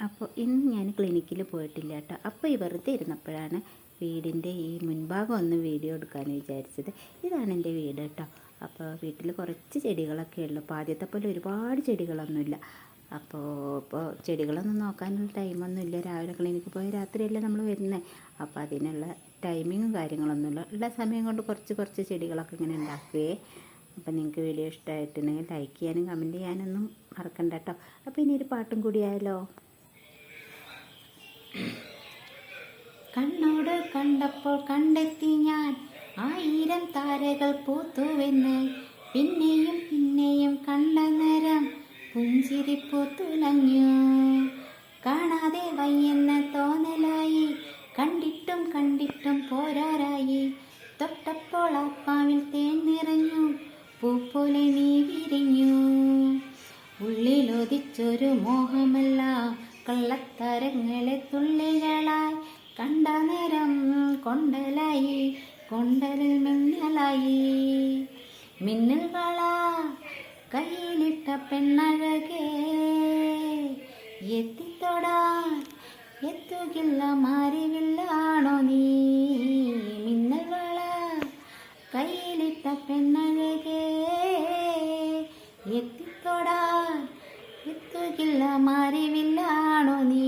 അപ്പോൾ ഇന്ന് ഞാൻ ക്ലിനിക്കിൽ പോയിട്ടില്ല കേട്ടോ. അപ്പോൾ ഈ വെറുതെ ഇരുന്നപ്പോഴാണ് വീടിൻ്റെ ഈ മുൻഭാഗം ഒന്ന് വീഡിയോ എടുക്കാമെന്ന് വിചാരിച്ചത്. ഇതാണ് എൻ്റെ വീട് കേട്ടോ. അപ്പോൾ വീട്ടിൽ കുറച്ച് ചെടികളൊക്കെ ഉള്ളൂ. അപ്പോൾ ആദ്യത്തെ പോലെ ഒരുപാട് ചെടികളൊന്നുമില്ല. ഇപ്പോൾ ചെടികളൊന്നും നോക്കാനുള്ള ടൈമൊന്നുമില്ല. രാവിലെ ക്ലിനിക്കിൽ പോയി രാത്രിയല്ലേ നമ്മൾ വരുന്നത്. അപ്പോൾ അതിനുള്ള ടൈമിങ്ങും കാര്യങ്ങളൊന്നുമില്ല. ഉള്ള സമയം കൊണ്ട് കുറച്ച് ചെടികളൊക്കെ ഇങ്ങനെ ഉണ്ടാക്കുകയെ. അപ്പോൾ നിങ്ങൾക്ക് വീഡിയോ ഇഷ്ടമായിട്ടുണ്ടെങ്കിൽ ലൈക്ക് ചെയ്യാനും കമൻറ്റ് ചെയ്യാനൊന്നും മറക്കണ്ട കേട്ടോ. അപ്പോൾ ഇനി ഒരു പാട്ടും കൂടിയായാലോ. കണ്ണോട് കണ്ടപ്പോൾ കണ്ടെത്തി ഞാൻ 1000 താരകൾ പൂത്തുവെന്ന്. പിന്നെയും കണ്ട നേരം പുഞ്ചിരി പൂത്തുലഞ്ഞു. കാണാതെ വയ്യെന്ന തോന്നലായി, കണ്ടിട്ടും പോരാറായി. തൊട്ടപ്പോൾ ആത്മാവിൽ തേൻ നിറഞ്ഞു, പൂ പോലെ നീ വിരിഞ്ഞു. ഉള്ളിലൊതിച്ചൊരു മോഹമല്ല, കള്ളത്തരങ്ങളെ തുള്ളികളായി. കണ്ട നേരം കൊണ്ടലിൽ മിന്നലായി. മിന്നൽ വള കയ്യിലിട്ട പെണ്ണഴകേ, എത്തിത്തൊടാൻ എത്തുകില്ല മാറിവില്ലാണോ നീ. മിന്നൽ വള കയ്യിലിട്ട പെണ്ണഴകേ, എത്തിത്തൊടാൻ എത്തുകില്ല മാറിവില്ലാണോ നീ.